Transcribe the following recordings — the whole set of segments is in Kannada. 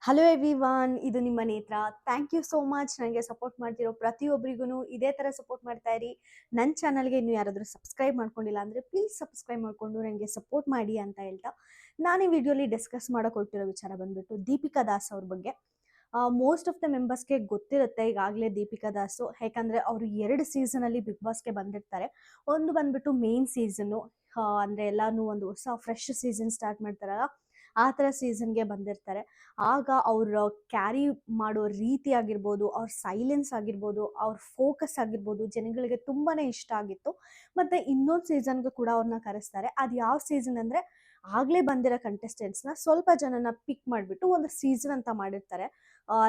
ಹಲೋ ಎವ್ರಿವಾನ್, ಇದು ನಿಮ್ಮ ನೇತ್ರ. ಥ್ಯಾಂಕ್ ಯು ಸೋ ಮಚ್ ನನಗೆ ಸಪೋರ್ಟ್ ಮಾಡ್ತಿರೋ ಪ್ರತಿಯೊಬ್ಬರಿಗೂ ಇದೇ ಥರ ಸಪೋರ್ಟ್ ಮಾಡ್ತಾ ಇರಿ. ನನ್ನ ಚಾನಲ್ಗೆ ಇನ್ನೂ ಯಾರಾದರೂ ಸಬ್ಸ್ಕ್ರೈಬ್ ಮಾಡ್ಕೊಂಡಿಲ್ಲ ಅಂದರೆ ಪ್ಲೀಸ್ ಸಬ್ಸ್ಕ್ರೈಬ್ ಮಾಡಿಕೊಂಡು ನನಗೆ ಸಪೋರ್ಟ್ ಮಾಡಿ ಅಂತ ಹೇಳ್ತಾ ನಾನು ಈ ವಿಡಿಯೋಲಿ ಡಿಸ್ಕಸ್ ಮಾಡೋಕೆ ಹೊರಟಿರೋ ವಿಚಾರ ಬಂದ್ಬಿಟ್ಟು ದೀಪಿಕಾ ದಾಸ್ ಅವ್ರ ಬಗ್ಗೆ. ಮೋಸ್ಟ್ ಆಫ್ ದ ಮೆಂಬರ್ಸ್ಗೆ ಗೊತ್ತಿರುತ್ತೆ ಈಗಾಗಲೇ ದೀಪಿಕಾ ದಾಸು, ಯಾಕಂದರೆ ಅವರು 2 ಸೀಸನಲ್ಲಿ ಬಿಗ್ ಬಾಸ್ಗೆ ಬಂದಿರ್ತಾರೆ. ಒಂದು ಬಂದ್ಬಿಟ್ಟು ಮೇನ್ ಸೀಸನ್ನು, ಅಂದರೆ ಎಲ್ಲಾನು ಒಂದು ಹೊಸ ಫ್ರೆಶ್ ಸೀಸನ್ ಸ್ಟಾರ್ಟ್ ಮಾಡ್ತಾರಲ್ಲ ಆ ಥರ ಸೀಸನ್ಗೆ ಬಂದಿರ್ತಾರೆ. ಆಗ ಅವ್ರ ಕ್ಯಾರಿ ಮಾಡೋ ರೀತಿ ಆಗಿರ್ಬೋದು, ಅವ್ರ ಸೈಲೆನ್ಸ್ ಆಗಿರ್ಬೋದು, ಅವ್ರ ಫೋಕಸ್ ಆಗಿರ್ಬೋದು ಜನಗಳಿಗೆ ತುಂಬಾ ಇಷ್ಟ ಆಗಿತ್ತು. ಮತ್ತು ಇನ್ನೊಂದು ಸೀಸನ್ಗೆ ಕೂಡ ಅವ್ರನ್ನ ಕರೆಸ್ತಾರೆ. ಅದು ಯಾವ ಸೀಸನ್ ಅಂದರೆ ಆಗಲೇ ಬಂದಿರೋ ಕಂಟೆಸ್ಟೆಂಟ್ಸ್ನ ಸ್ವಲ್ಪ ಜನನ ಪಿಕ್ ಮಾಡಿಬಿಟ್ಟು ಒಂದು ಸೀಸನ್ ಅಂತ ಮಾಡಿರ್ತಾರೆ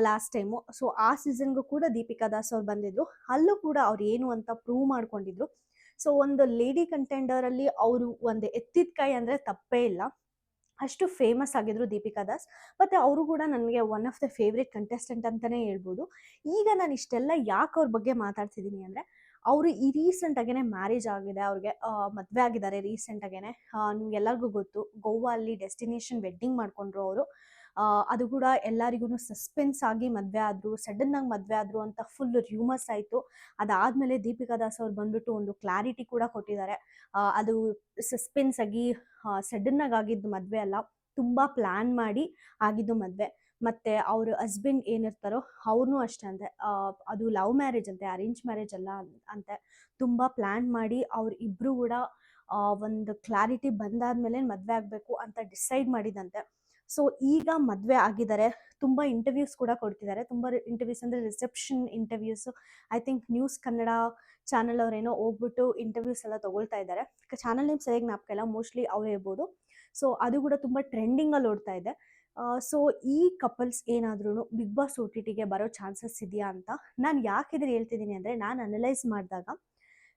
ಲಾಸ್ಟ್ ಟೈಮು. ಸೊ ಆ ಸೀಸನ್ಗೂ ಕೂಡ ದೀಪಿಕಾ ದಾಸ್ ಅವ್ರು ಬಂದಿದ್ರು. ಅಲ್ಲೂ ಕೂಡ ಅವ್ರು ಏನು ಅಂತ ಪ್ರೂವ್ ಮಾಡ್ಕೊಂಡಿದ್ರು. ಸೊ ಒಂದು ಲೇಡಿ ಕಂಟೆಂಡರಲ್ಲಿ ಅವರು ಒಂದು ಎತ್ತಿದ ಕೈ ಅಂದರೆ ತಪ್ಪೇ ಇಲ್ಲ. ಅಷ್ಟು ಫೇಮಸ್ ಆಗಿದ್ರು ದೀಪಿಕಾ ದಾಸ್. ಮತ್ತು ಅವರು ಕೂಡ ನನಗೆ one of the favourite contestant ಅಂತಲೇ ಹೇಳ್ಬೋದು. ಈಗ ನಾನು ಇಷ್ಟೆಲ್ಲ ಯಾಕೆ ಅವ್ರ ಬಗ್ಗೆ ಮಾತಾಡ್ತಿದ್ದೀನಿ ಅಂದರೆ, ಅವರು ಈ ರೀಸೆಂಟಾಗೇ ಮ್ಯಾರೇಜ್ ಆಗಿದೆ ಅವ್ರಿಗೆ, ಮದುವೆ ಆಗಿದ್ದಾರೆ ರೀಸೆಂಟಾಗೇ. ನಿಮ್ಗೆಲ್ಲರಿಗೂ ಗೊತ್ತು, ಗೋವಾ ಅಲ್ಲಿ ಡೆಸ್ಟಿನೇಷನ್ ವೆಡ್ಡಿಂಗ್ ಮಾಡ್ಕೊಂಡ್ರು ಅವರು. ಅದು ಕೂಡ ಎಲ್ಲರಿಗೂ ಸಸ್ಪೆನ್ಸ್ ಆಗಿ ಮದುವೆ ಆದರು, ಸಡನ್ನಾಗಿ ಮದುವೆ ಆದರು ಅಂತ ಫುಲ್ ರ್ಯೂಮರ್ಸ್ ಆಯಿತು. ಅದಾದಮೇಲೆ ದೀಪಿಕಾ ದಾಸ್ ಅವ್ರು ಬಂದುಬಿಟ್ಟು ಒಂದು ಕ್ಲಾರಿಟಿ ಕೂಡ ಕೊಟ್ಟಿದ್ದಾರೆ. ಅದು ಸಸ್ಪೆನ್ಸ್ ಆಗಿ ಸಡನ್ನಾಗಿ ಆಗಿದ್ದು ಮದುವೆ ಅಲ್ಲ, ತುಂಬ ಪ್ಲ್ಯಾನ್ ಮಾಡಿ ಆಗಿದ್ದು ಮದುವೆ. ಮತ್ತು ಅವ್ರ ಹಸ್ಬೆಂಡ್ ಏನಿರ್ತಾರೋ ಅವ್ರನ್ನೂ ಅಷ್ಟೇ ಅಂತೆ, ಅದು ಲವ್ ಮ್ಯಾರೇಜ್ ಅಂತೆ, ಅರೇಂಜ್ ಮ್ಯಾರೇಜ್ ಅಲ್ಲ ಅಂತೆ. ತುಂಬ ಪ್ಲ್ಯಾನ್ ಮಾಡಿ ಅವ್ರು ಇಬ್ಬರು ಕೂಡ ಒಂದು ಕ್ಲಾರಿಟಿ ಬಂದಾದ್ಮೇಲೆ ಮದುವೆ ಆಗಬೇಕು ಅಂತ ಡಿಸೈಡ್ ಮಾಡಿದಂತೆ. ಸೊ ಈಗ ಮದುವೆ ಆಗಿದ್ದಾರೆ. ತುಂಬ ಇಂಟರ್ವ್ಯೂಸ್ ಕೂಡ ಕೊಡ್ತಿದ್ದಾರೆ. ತುಂಬ ಇಂಟರ್ವ್ಯೂಸ್ ಅಂದರೆ reception interviews. I think news Kannada channel ಅವರೇನೋ ಹೋಗ್ಬಿಟ್ಟು ಇಂಟರ್ವ್ಯೂಸ್ ಎಲ್ಲ ತೊಗೊಳ್ತಾ ಇದ್ದಾರೆ. ಚಾನಲ್ ನೇಮ್ ಸರಿಯಾಗಿ ಜ್ಞಾಪಕ ಇಲ್ಲ, ಮೋಸ್ಟ್ಲಿ ಅವರೇ ಇರ್ಬೋದು. ಸೊ ಅದು ಕೂಡ ತುಂಬ ಟ್ರೆಂಡಿಂಗಲ್ಲಿ ಓಡ್ತಾ ಇದೆ. ಸೊ ಈ ಕಪಲ್ಸ್ ಏನಾದ್ರೂ ಬಿಗ್ ಬಾಸ್ OTTಗೆ ಬರೋ ಚಾನ್ಸಸ್ ಇದೆಯಾ ಅಂತ ನಾನು ಯಾಕೆ ಇದನ್ನು ಹೇಳ್ತಿದ್ದೀನಿ ಅಂದರೆ, ನಾನು ಅನಲೈಸ್ ಮಾಡಿದಾಗ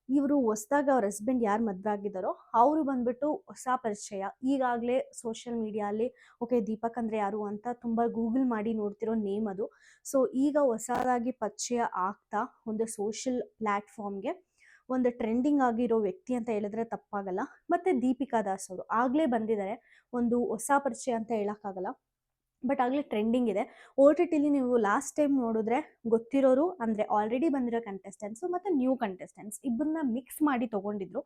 ಇವರು ಹೊಸದಾಗ ಅವ್ರ ಹಸ್ಬೆಂಡ್ ಯಾರು ಮದುವೆ ಆಗಿದ್ದಾರೋ ಅವರು ಬಂದ್ಬಿಟ್ಟು ಹೊಸ ಪರಿಚಯ. ಈಗಾಗಲೇ ಸೋಷಿಯಲ್ ಮೀಡಿಯಲ್ಲಿ ಓಕೆ ದೀಪಕ್ ಅಂದರೆ ಯಾರು ಅಂತ ತುಂಬ ಗೂಗಲ್ ಮಾಡಿ ನೋಡ್ತಿರೋ ನೇಮ್ ಅದು. ಸೊ ಈಗ ಹೊಸದಾಗಿ ಪರಿಚಯ ಆಗ್ತಾ ಒಂದು ಸೋಷಿಯಲ್ ಪ್ಲ್ಯಾಟ್ಫಾರ್ಮ್ಗೆ ಒಂದು ಟ್ರೆಂಡಿಂಗ್ ಆಗಿರೋ ವ್ಯಕ್ತಿ ಅಂತ ಹೇಳಿದ್ರೆ ತಪ್ಪಾಗಲ್ಲ. ಮತ್ತು ದೀಪಿಕಾ ದಾಸ್ ಅವರು ಆಗಲೇ ಬಂದಿದ್ದಾರೆ, ಒಂದು ಹೊಸ ಪರಿಚಯ ಅಂತ ಹೇಳೋಕ್ಕಾಗಲ್ಲ, ಬಟ್ ಆಗಲೇ ಟ್ರೆಂಡಿಂಗ್ ಇದೆ. OTTಲಿ ನೀವು ಲಾಸ್ಟ್ ಟೈಮ್ ನೋಡಿದ್ರೆ ಗೊತ್ತಿರೋರು ಅಂದರೆ ಆಲ್ರೆಡಿ ಬಂದಿರೋ ಕಂಟೆಸ್ಟೆಂಟ್ಸು ಮತ್ತು ನ್ಯೂ ಕಂಟೆಸ್ಟೆಂಟ್ಸ್ ಇಬ್ಬರನ್ನ ಮಿಕ್ಸ್ ಮಾಡಿ ತೊಗೊಂಡಿದ್ರು.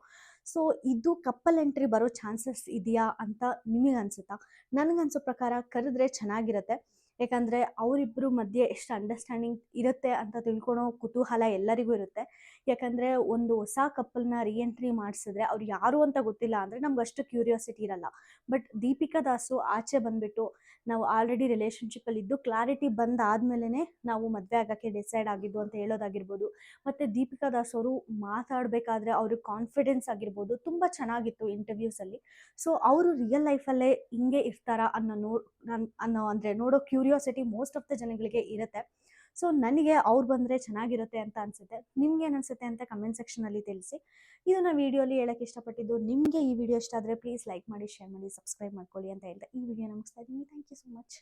ಸೊ ಇದು ಕಪ್ಪಲ್ ಎಂಟ್ರಿ ಬರೋ ಚಾನ್ಸಸ್ ಇದೆಯಾ ಅಂತ ನಿಮಗೆ ಅನಿಸುತ್ತಾ? ನನಗನ್ಸೋ ಪ್ರಕಾರ ಕರೆದ್ರೆ ಚೆನ್ನಾಗಿರುತ್ತೆ. ಯಾಕಂದರೆ ಅವರಿಬ್ಬರು ಮಧ್ಯೆ ಎಷ್ಟು ಅಂಡರ್ಸ್ಟ್ಯಾಂಡಿಂಗ್ ಇರುತ್ತೆ ಅಂತ ತಿಳ್ಕೊಳೋ ಕುತೂಹಲ ಎಲ್ಲರಿಗೂ ಇರುತ್ತೆ. ಯಾಕಂದರೆ ಒಂದು ಹೊಸ ಕಪ್ಪಲ್ನ ಎಂಟ್ರಿ ಮಾಡಿಸಿದ್ರೆ ಅವ್ರು ಯಾರು ಅಂತ ಗೊತ್ತಿಲ್ಲ ಅಂದರೆ ನಮ್ಗೆ ಅಷ್ಟು ಕ್ಯೂರಿಯಾಸಿಟಿ ಇರಲ್ಲ. ಬಟ್ ದೀಪಿಕಾ ದಾಸು ಆಚೆ ಬಂದುಬಿಟ್ಟು ನಾವು ಆಲ್ರೆಡಿ ರಿಲೇಷನ್ಶಿಪ್ಪಲ್ಲಿ ಇದ್ದು ಕ್ಲಾರಿಟಿ ಬಂದಾದ್ಮೇಲೆ ನಾವು ಮದುವೆ ಆಗೋಕ್ಕೆ ಡಿಸೈಡ್ ಆಗಿದ್ದು ಅಂತ ಹೇಳೋದಾಗಿರ್ಬೋದು. ಮತ್ತು ದೀಪಿಕಾ ದಾಸ್ ಅವರು ಮಾತಾಡಬೇಕಾದ್ರೆ ಅವ್ರ ಕಾನ್ಫಿಡೆನ್ಸ್ ಆಗಿರ್ಬೋದು ತುಂಬ ಚೆನ್ನಾಗಿತ್ತು ಇಂಟರ್ವ್ಯೂಸಲ್ಲಿ. ಸೊ ಅವರು ರಿಯಲ್ ಲೈಫಲ್ಲೇ ಹಿಂಗೆ ಇರ್ತಾರಾ ಅಂದರೆ ನೋಡೋ ಕ್ಯೂರಿಯಾಸಿಟಿ ಮೋಸ್ಟ್ ಆಫ್ ದ ಜನಗಳಿಗೆ ಇರುತ್ತೆ. ಸೊ ನನಗೆ ಅವ್ರು ಬಂದರೆ ಚೆನ್ನಾಗಿರುತ್ತೆ ಅಂತ ಅನಿಸುತ್ತೆ. ನಿಮ್ಗೆ ಏನು ಅನಿಸುತ್ತೆ ಅಂತ ಕಮೆಂಟ್ ಸೆಕ್ಷನಲ್ಲಿ ತಿಳಿಸಿ. ಇದನ್ನು ವಿಡಿಯೋಲಿ ಹೇಳೋಕ್ಕೆ ಇಷ್ಟಪಟ್ಟಿದ್ದು. ನಿಮಗೆ ಈ ವಿಡಿಯೋ ಇಷ್ಟ ಆದರೆ ಪ್ಲೀಸ್ ಲೈಕ್ ಮಾಡಿ, ಶೇರ್ ಮಾಡಿ, ಸಬ್ಸ್ಕ್ರೈಬ್ ಮಾಡ್ಕೊಳ್ಳಿ ಅಂತ ಹೇಳ್ತಾ ಈ ವಿಡಿಯೋನ ಮುಗಿಸ್ತಾ ಇದ್ದೀನಿ. Thank you so much.